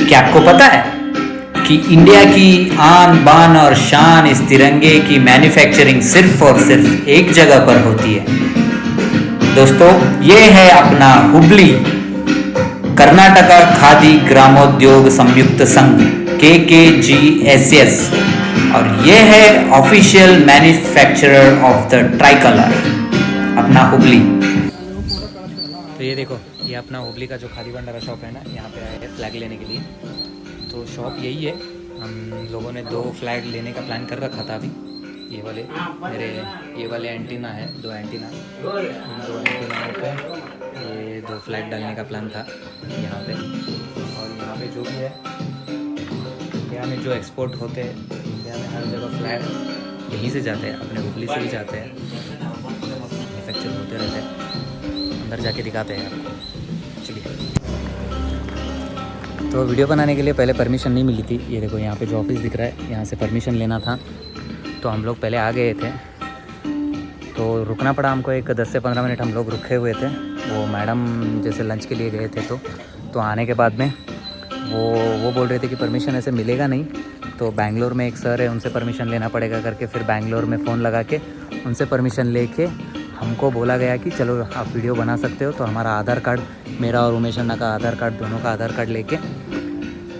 क्या आपको पता है कि इंडिया की आन बान और शान इस तिरंगे की मैन्युफैक्चरिंग सिर्फ और सिर्फ एक जगह पर होती है दोस्तों, ये है अपना हुबली कर्नाटका खादी ग्रामोद्योग संयुक्त संघ KKGSS और ये है official manufacturer of the tricolour अपना हुबली। तो ये देखो, ये अपना हुबली का जो खादी भंडारा शॉप है ना, यहाँ पे आए हैं फ्लैग लेने के लिए। तो शॉप यही है। हम लोगों ने 2 फ्लैग लेने का प्लान कर रखा था अभी। ये वाले मेरे ये वाले एंटीना है, 2 एंटीना, 2 एंटीनाओं पे ये 2 फ्लैग डालने का प्लान था यहाँ पे। और यहाँ पे जो भी है, इंडिया में जो एक्सपोर्ट होते हैं, इंडिया में हर जगह फ्लैग यहीं से जाते हैं, अपने हुबली से ही जाते हैं, मैन्युफैक्चर होते रहते हैं। अंदर जाके दिखाते हैं आपको, चलिए। तो वीडियो बनाने के लिए पहले परमिशन नहीं मिली थी। ये देखो, यहाँ पे जो ऑफिस दिख रहा है, यहाँ से परमिशन लेना था। तो हम लोग पहले आ गए थे, तो रुकना पड़ा हमको। एक 10 से 15 मिनट हम लोग रुके हुए थे। वो मैडम जैसे लंच के लिए गए थे, तो आने के बाद में वो बोल रहे थे कि परमिशन ऐसे मिलेगा नहीं, तो बैंगलोर में एक सर है, उनसे परमिशन लेना पड़ेगा करके फिर बैंगलोर में फ़ोन लगा के उनसे परमिशन लेके हमको बोला गया कि चलो आप वीडियो बना सकते हो। तो हमारा आधार कार्ड, मेरा और उमेश अन्ना का आधार कार्ड, दोनों का आधार कार्ड लेके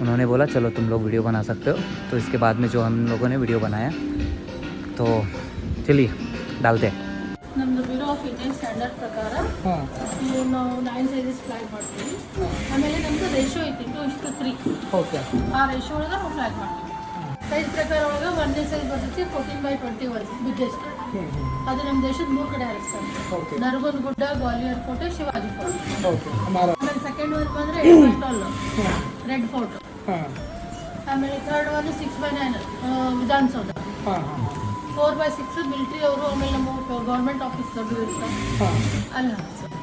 उन्होंने बोला चलो तुम लोग वीडियो बना सकते हो। तो इसके बाद में जो हम लोगों ने वीडियो बनाया, तो चलिए डालते हैं। ನಮ್ಮದು ಬ್ಯೂರೋ ಆಫ್ ಇಂಡಿಯನ್ ಸ್ಟ್ಯಾಂಡರ್ಡ್ ಪ್ರಕಾರ ನಾವು 9 ಸೈಜಸ್ ಫ್ಲಾಗ್ ಮಾಡ್ತೀವಿ. ಆಮೇಲೆ ನಮ್ಮದು ರೇಷೋ ಐತಿ 2:3. ಓಕೆ. ಆ ರೇಷೋ ಒಳಗೆ ನಾವು ಫ್ಲಾಗ್ ಮಾಡ್ತೀವಿ. ಸೈಜ್ ಪ್ರಕಾರ ಒಳಗೆ 1ನೇ ಸೈಜ್ ಬರ್ತೈತಿ 14x21 ಬಿಗ್ಗೆಸ್ಟ್. ಅದು ನಮ್ಮ ದೇಶದ 3 ಕಡೆ ಹಾರಿಸ್ತಾರೆ. ನರಗುಂದ ಗುಡ್ಡ, ಗ್ವಾಲಿಯರ್ ಕೋಟೆ, ಶಿವಾಜಿ ಫೋರ್ಟ್. ಆಮೇಲೆ ಸೆಕೆಂಡ್ ಒನ್ ಬಂದರೆ ಎಲಿಫೆಂಟ್ ರೆಡ್ ಫೋರ್ಟ್. ಆಮೇಲೆ third one 6x9 Vidhana Soudha. 4x6 military ಅವರು, ಆಮೇಲೆ ನಮ್ಮ ಗೌರ್ಮೆಂಟ್ ಆಫೀಸ್ ದೊಡ್ಡ ಇರ್ತಾರೆ ಅಲ್ಲಿ ಹಾಕ್ತಾರೆ.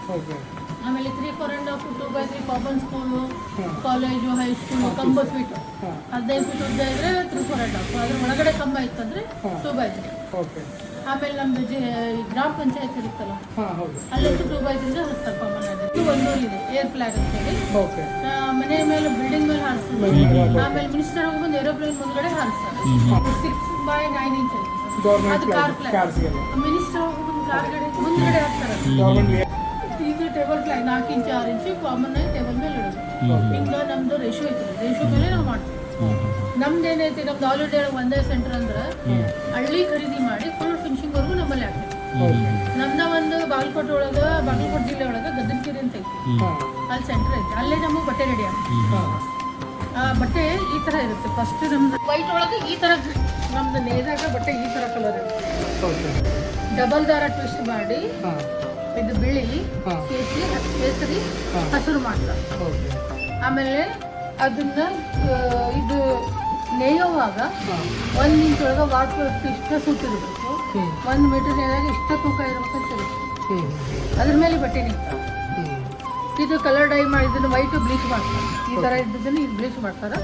ಆಮೇಲೆ 3, 4 and 2x3 common school, college, high school, ಕಂಬ ಫೀಟು 15 ಫೀಟ್ ಉದ್ದ ಇದ್ರೆ 3, 4 and 2. ಅದ್ರ ಒಳಗಡೆ ಕಂಬ ಇತ್ತಂದ್ರೆ 2x3. ಆಮೇಲೆ ನಮ್ದು ಗ್ರಾಮ ಪಂಚಾಯತ್ ಇರುತ್ತಲ್ಲ, ಅಲ್ಲಂತೂ 2x3 ಹರಿಸ್ತಾರೆ ಕಾಮನ್ ಆಗಿ. ಇದು ಒಂದೂರಿದೆ ಏರ್ ಫ್ಲಾಗ್ ಅಂತ ಹೇಳಿ, ಮನೆ ಮೇಲೆ ಬಿಲ್ಡಿಂಗ್ ಮೇಲೆ ಹಾರಿಸ್ತಾರೆ. ಆಮೇಲೆ ಮಿನಿಸ್ಟರ್ ಹೋಗಿ ಬಂದು ಏರೋಪ್ಲೇನ್ ಮುಂದ್ಗಡೆ ಹಾರಿಸ್ತಾರೆ. 6x9 ಇಂಚ್ ಅದು ಕಾರ್ ಫ್ಲಾಗ್. ಮಿನಿಸ್ಟರ್ ಹೋಗಿ ಬಂದು ಕಾರ್ ಗಡೆ ಮುಂದ್ಗಡೆ ಹಾಕ್ತಾರೆ. ಇದು ಟೇಬಲ್ ಫ್ಲಾಗ್ 4 ಇಂಚ್ 6 ಇಂಚು ಕಾಮನ್ ಆಗಿ ಟೇಬಲ್ ಮೇಲೆ ಇಡೋದು. ಹಿಂಗೆ ನಮ್ದು ರೇಷೋ ಐತಿ, ರೇಷೋ ಮೇಲೆ ನಾವು ಮಾಡ್ತೀವಿ. ನಮ್ದು ಏನೈತಿ, ನಮ್ದು ಆಲ್ ಇಂಡಿಯಾ ಒಂದೇ ಸೆಂಟರ್ ಅಂದ್ರೆ ಹಳ್ಳಿ ಖರೀದಿ ಮಾಡಿ ಫುಲ್ ಫಿನಿಶಿಂಗ್ ವರ್ಗು ನಮ್ಮಲ್ಲಿ ಆಗ್ತೈತಿ. ನಮ್ದ ಒಂದು ಬಾಗಲಕೋಟೆ ಒಳಗೆ, ಬಾಗಲಕೋಟೆ ಜಿಲ್ಲೆ ಒಳಗೆ ಗದನಕೆರೆ ಅಂತ ಐತಿ, ಅಲ್ಲಿ ಸೆಂಟರ್ ಐತಿ. ಅಲ್ಲೇ ನಮಗೆ ಬಟ್ಟೆ ರೆಡಿ ಆಗ್ತದೆ. ಆ ಬಟ್ಟೆ ಈ ಥರ ಇರುತ್ತೆ. ಫಸ್ಟ್ ನಮ್ದು ವೈಟ್ ಒಳಗೆ ಈ ಥರ, ನಮ್ದು ನೇದಾಗ ಬಟ್ಟೆ ಈ ಥರ ಕಲರ್ ಇರುತ್ತೆ. ಡಬಲ್ ದಾರ ಟ್ವಿಸ್ಟ್ ಮಾಡಿ ಇದು ಬಿಳಿ, ಕೇಸರಿ, ಹಸಿರು ಮಾಡ್ತಾರೆ. ಆಮೇಲೆ ಅದನ್ನ ಇದು ನೇಯುವಾಗ 1 ಇಂಚ್ ಒಳಗೆ ವಾಟ್ಕೊಟ್ಟು ಇಷ್ಟ ಸುತ್ತಿರ್ಬೇಕು. 1 ಮೀಟರ್ ನೇದಾಗ ಇಷ್ಟ ತೂಕ ಇರ್ಬೇಕಂತ ಹೇಳಿ ಅದ್ರ ಮೇಲೆ ಬಟ್ಟೆ ನಿಂತಾರೆ. ಇದು ಕಲರ್ ಡೈ ಮಾಡಿ ಇದನ್ನು ವೈಟ್ ಬ್ಲೀಚ್ ಮಾಡ್ತಾರೆ. ಈ ಥರ ಇದ್ದದನ್ನು ಇದು ಬ್ಲೀಚ್ ಮಾಡ್ತಾರೆ.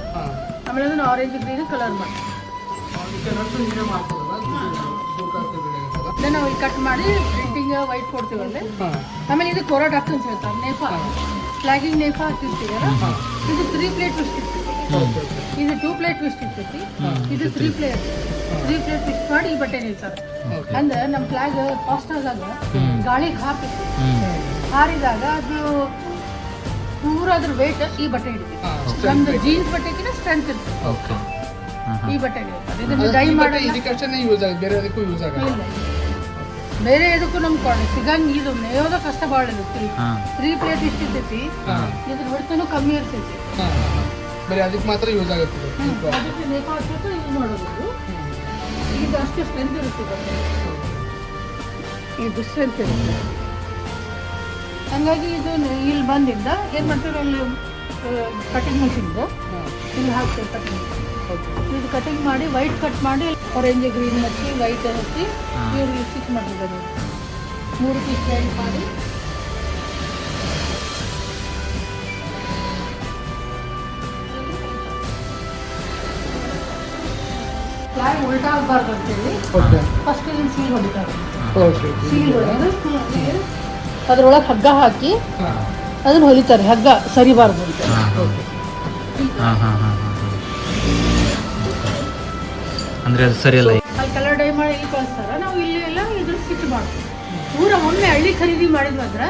ಆಮೇಲೆ ಅದನ್ನು ಆರೆಂಜ್ ಗ್ರೀನ್ ಕಲರ್ ಮಾಡ್ತಾರೆ. ನಾವು ಈಗ ಕಟ್ ಮಾಡಿ ಪ್ರಿಂಟಿಂಗ್ ವೈಟ್ ಕೊಡ್ತೀವಲ್ಲೇ. ಆಮೇಲೆ ಇದು ಕೋರಾ ಡಾಕ್ಟರ್ ಅಂತ ಹೇಳ್ತಾರೆ. ನೇಫಾ ಫ್ಲಾಗಿಂಗ್ ನೇಫಾ ಹಾಕಿರ್ತೀವಲ್ಲ, ಇದು 3 ಪ್ಲೇಟ್ ಟ್ವಿಸ್ಟ್ ಇರ್ತೈತಿ. ಇದು 2 ಪ್ಲೇಟ್ ಟ್ವಿಸ್ಟ್ ಇರ್ತೈತಿ. ಇದು 3 ಪ್ಲೇಟ್ ಟ್ವಿಸ್ಟ್ ಮಾಡಿ ಈ ಬಟ್ಟೆ ನಿಲ್ತಾರೆ. ಅಂದ್ರೆ ನಮ್ಮ ಫ್ಲಾಗ್ ಫಾಸ್ಟ್ ಆದಾಗ ಗಾಳಿಗೆ ಹಾಕೈತಿ. ಹಾರಿದಾಗ ಅದು ಪೂರ ಅದ್ರ ವೇಟ್ ಈ ಬಟ್ಟೆ ಹಿಡಿತೀವಿ. ನಮ್ದು ಜೀನ್ಸ್ ಬಟ್ಟೆಗಿನ ಸ್ಟ್ರೆಂತ್ ಇರ್ತದೆ ಈ ಬಟ್ಟೆ. ಇದನ್ನು ಡೈ ಮಾಡಿ ಬೇರೆ ಎದಕ್ಕೂ ನಮ್ಗೆ ಸಿಗಂಗ್. ಇದು ನೇಯೋದ ಕಷ್ಟ ಭಾಳ ಇರುತ್ತೆ. 3 ಪ್ಲೇಟ್ ಇಷ್ಟ ಇರ್ತೈತಿ. ಇದ್ರ ಹೊಡ್ತನೂ ಕಮ್ಮಿ ಇರ್ತೈತಿ. ಅದಕ್ಕೆ ಮಾತ್ರ ಯೂಸ್ ಆಗುತ್ತೆ. ಅದಕ್ಕೆ ನೇಪಾ ಹಾಕ್ಬೇಕು. ಇದು ನೋಡೋದು ಇದು ಅಷ್ಟು ಸ್ಟ್ರೆಂತ್ ಇರುತ್ತೆ ಬಟ್ಟೆ. ಇದು ಸ್ಟ್ರೆಂತ್ ಇರುತ್ತೆ. ಹಂಗಾಗಿ ಇದು ಇಲ್ಲಿ ಬಂದಿಂದ ಏನು ಮಾಡ್ತೀವಿ, ಅಲ್ಲಿ ಕಟಿಂಗ್ ಮಿಷಿನ್ದು ಇಲ್ಲಿ ಹಾಕ್ತೀವಿ ಕಟಿಂಗ್. ಇದು ಕಟಿಂಗ್ ಮಾಡಿ ವೈಟ್ ಕಟ್ ಮಾಡಿ ಆರೆಂಜ್ ಗ್ರೀನ್ ಹಚ್ಚಿ ವೈಟ್ ಹಚ್ಚಿ ಇವ್ರಿಗೆ ಸ್ಟಿಚ್ ಮಾಡಿರೋದು. 3 ಪೀಸ್ ಜಾಯಿಂಟ್ ಮಾಡಿ ಫ್ಲಾಗ್ ಉಲ್ಟಾ ಆಗಬಾರ್ದು ಅಂತೇಳಿ ಫಸ್ಟ್ ಇದನ್ನು ಸೀಲ್ ಹೊಡಿತಾರೆ. ಸೀಲ್ ಹೊಡೆದು ಅದ್ರೊಳಗೆ ಹಗ್ಗ ಹಾಕಿ ಅದನ್ನು ಹೊಲಿತಾರೆ. ಹಗ್ಗ ಸರಿಬಾರ್ದು ಅಂತ. ಹಾಂ ಹಾಂ ಹಾಂ ಹಾಂ ಅಂದರೆ ಅದು ಸರಿಯಲ್ಲ. ಅಲ್ಲಿ ಕಲರ್ ಡೈ ಮಾಡಿ ಇಲ್ಲಿ ಕಳಿಸ್ತಾರ, ನಾವು ಇಲ್ಲಿ ಎಲ್ಲ ಇದ್ರ ಸ್ಟಿಚ್ ಮಾಡ್ತೀವಿ. ಪೂರ ಒಮ್ಮೆ ಹಳ್ಳಿ ಖರೀದಿ ಮಾಡಿದ್ವಿ ಅಂದ್ರೆ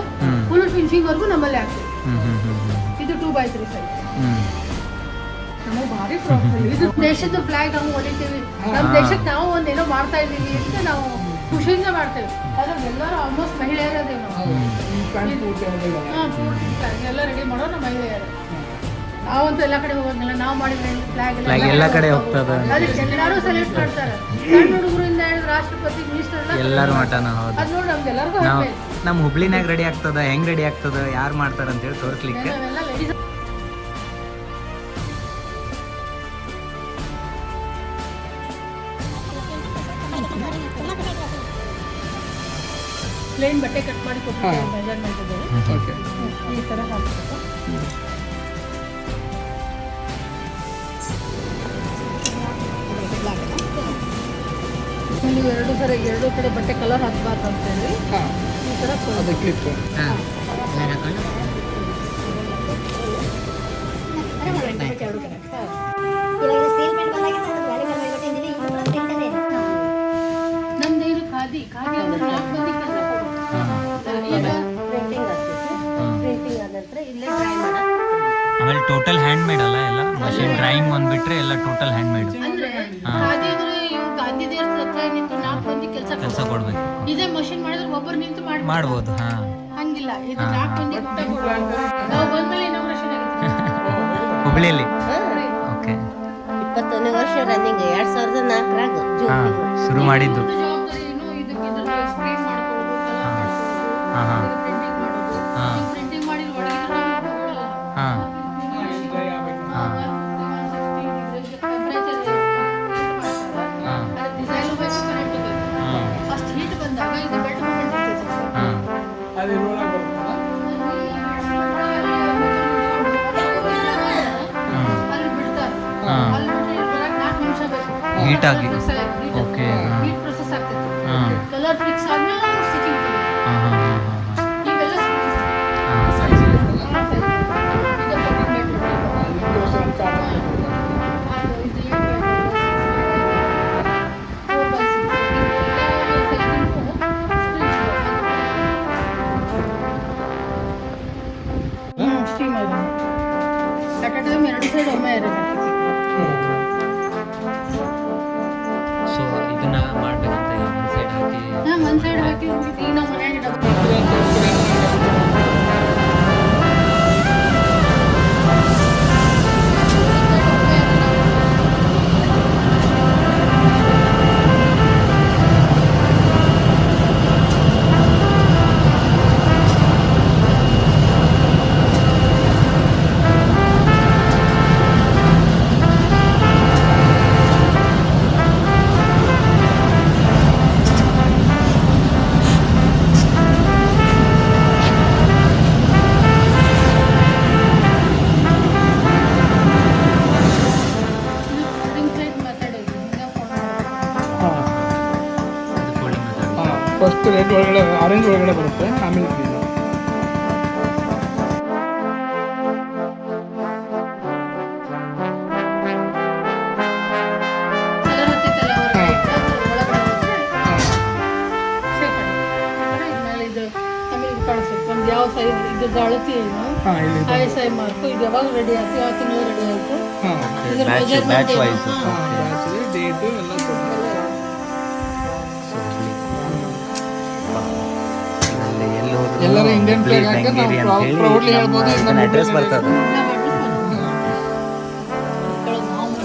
ಫುಲ್ ಫಿನಿಶಿಂಗ್ವರೆಗೂ ನಮ್ಮಲ್ಲಿ ಆಗ್ತದೆ. ಇದು 2x3 ಸೈಜ್. ನಮಗೆ ಭಾರಿ ಪ್ರಾಬ್ಲಮ್. ಇದು ದೇಶದ ಫ್ಲಾಗ್ ನಾವು ಹೊಡಿತೀವಿ, ನಮ್ಮ ದೇಶಕ್ಕೆ ನಾವು ಒಂದೇನೋ ಮಾಡ್ತಾ ಇದ್ದೀವಿ ಅಂತ ನಾವು ಖುಷಿಯಿಂದ ಮಾಡ್ತೇವೆ. ಅದ್ರಲ್ಲಿ ಎಲ್ಲರೂ ಆಲ್ಮೋಸ್ಟ್ ಮಹಿಳೆಯರದೇ ನಾವು. ಪೂರ್ತಿ ಫ್ಲಾಗ್ ಎಲ್ಲ ರೆಡಿ ಮಾಡೋರು ನಮ್ಮ ಮಹಿಳೆಯರು. ನಾವಂತೂ ಎಲ್ಲ ಕಡೆ ಹೋಗಂಗಿಲ್ಲ, ನಾವು ಮಾಡಿದ್ರೆ ಫ್ಲಾಗ್ ಎಲ್ಲ ಕಡೆ ಹೋಗ್ತದೆ. ಅದಕ್ಕೆ ಎಲ್ಲರೂ ಸೆಲೆಕ್ಟ್ ಮಾಡ್ತಾರೆ. ಸಣ್ಣ ಹುಡುಗರಿಂದ ಹೇಳಿದ್ರೆ ರಾಷ್ಟ್ರಪತಿ ಮಿನಿಸ್ಟರ್ ಎಲ್ಲರೂ ಮಟನ. ಹೌದು, ಅದು ನೋಡಿ ನಮ್ಗೆಲ್ಲರಿಗೂ ನಾವು ನಮ್ಮ ಹುಬ್ಳಿನಾಗ ರೆಡಿ ಆಗ್ತದ, ಹೆಂಗ್ ರೆಡಿ ಆಗ್ತದ, ಯಾರು ಮಾಡ್ತಾರ ಅಂತೇಳಿ ತೋರಿಸ್ಲಿಕ್ಕೆ. ನಾವೆಲ್ಲ ಲೇಡೀಸ್ ಪ್ಲೇನ್ ಬಟ್ಟೆ ಕಟ್ ಮಾಡಿ ಕೊಡ್ತೀವಿ ಮೆಜರ್ಮೆಂಟ್ ಇದೆ. ಈ ಥರ ಹಾಕ್ಬೇಕು. ನೀವು ಎರಡು ಕಡೆ ಬಟ್ಟೆ ಕಲರ್ ಹಾಕಬಾರ್ದು ಅಂತೇಳಿ ಈ ಥರ ಕ್ಲಿಪ್. ನಮ್ದೇನು ಖಾದಿ ಅಂದ್ರೆ 4 ಮಂದಿ ಕೆಲಸ ಪ್ರಿಂಟಿಂಗ್ ಆದ ನಂತರ ಇಲ್ಲೇ ಡ್ರೈ ಮಾಡೋದು. ಆಮೇಲೆ ಟೋಟಲ್ ಹ್ಯಾಂಡ್ ಮೇಡ್ ಅಲ್ಲ, ಎಲ್ಲ ಮಷಿನ್ ಡ್ರಾಯಿಂಗ್ ಒಂದ್ ಬಿಟ್ರೆ ಎಲ್ಲ ಟೋಟಲ್ ಹ್ಯಾಂಡ್ ಮೇಡ್. ಅಂದ್ರೆ ಖಾದಿ ಅಂದ್ರೆ ಇವು ಗಾಂಧಿದೇವ್ರ ಹತ್ರ ನಿಂತು 4 ಮಂದಿ ಕೆಲಸ ಕೊಡ್ಬೇಕು. ಇದೇ ಮಷಿನ್ ಮಾಡಿದ್ರೆ ಒಬ್ಬರು ನಿಂತು ಮಾಡ್ಬೋದು. ಹಾ, ಹಂಗಿಲ್ಲ, ಇದು 4 ಮಂದಿ ಊಟ ಕೊಡೋದು. ನಾವು ಬಂದ್ಮೇಲೆ ಇನಾಗ್ರೇಷನ್ ಆಗಿತ್ತು ಹುಬ್ಳಿಯಲ್ಲಿ. ಓಕೆ, 21ನೇ ವರ್ಷ ರನ್ನಿಂಗ್ 2004ರಾಗ ಶುರು ಮಾಡಿದ್ದು. ಜವಾಬ್ದಾರಿ ಏನು ಇದಕ್ಕೆ ಸ್ಕ್ರೀನ್ ಮಾಡ್ಕೊಳ್ಳೋದು, ಕಲರ್ ಮಾಡ್ಕೊಳ್ಳೋದು, ಪ್ರಿಂಟಿಂಗ್ ಮಾಡೋದು. ಪ್ರಿಂಟಿಂಗ್ ಮಾಡಿ ಒಳಗಿದ್ರೆ ತಗೊಳ್ಳಲ್ಲ. ಡಿಸೈನ್ ಬೇಕು, ಕರೆಂಟ್ ಬೇಕು. ಅಷ್ಟು ಹೀಟ್ ಬಂದಾಗ ಇದು ಬೆಡ್ ಮೂಮೆಂಟ್ ಅದು ರೋಲ್ ಆಗಿ ಬರುತ್ತಲ್ಲ. ಅಲ್ಲಿ ಬಿಡ್ತಾರೆ. ಅಲ್ಲಿ ಬಿಟ್ಟರೆ ಬರಕ್ಕೆ 4 ನಿಮಿಷ ಬೇಕು. ಹೀಟ್ ಆಗಿ. ಓಕೆ, ಹೀಟ್ ಪ್ರೊಸೆಸ್ ಆಗ್ತೈತಿ. ಕಲರ್ ಫಿಕ್ಸ್ ಆದ್ಮೇಲೆ ನಾವು ಸ್ಟಿಚಿಂಗ್ ಇವೆಲ್ಲ ಸೊ ಇದನ್ನ ಮಾಡ್ಬೇಕಂತ ಒಂದ್ ಸೈಡ್ ಹಾಕಿ ಒಂದ್ ಸೈಡ್ ಹಾಕಿ ಈಗ ನಾವು ಮನೆಯಾಗ ಡಬ್ಬ ಫಸ್ಟ್ ರೆಡ್ ಒಳಗಡೆ ಆರೆಂಜ್ ಒಳಗಡೆ ಬರುತ್ತೆ, ಆಮೇಲೆ ಗ್ರೀನ್. ಯಾವ ಸೈಜ್ ಇದ್ರದ್ದು ಅಳತಿ ಏನು, ಐಎಸ್ಐ ಮಾರ್ಕು, ಇದು ಯಾವಾಗ ರೆಡಿ ಆಯ್ತು, ಯಾವ ತಿಂಗಳು ರೆಡಿ ಆಯ್ತು, ಇದ್ರ ಮೆಜರ್ಮೆಂಟ್ ಡೇಟು ಎಲ್ಲ ಎಲ್ಲರೂ ಇಂಡಿಯನ್ ಫ್ಲಾಗ್ ಹಾಕಿ ನಾವು ಪ್ರೌಡ್ಲಿ ಹೇಳ್ಬೋದು. ಅಡ್ರೆಸ್ ಬರ್ತದೆ.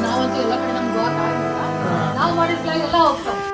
ನಾವಂತೂ ಎಲ್ಲ ಕಡೆ ನಮ್ಗೆ ನಾವು ಮಾಡಿದ ಫ್ಲಾಗ್ ಎಲ್ಲ ಹೋಗ್ತಾವೆ.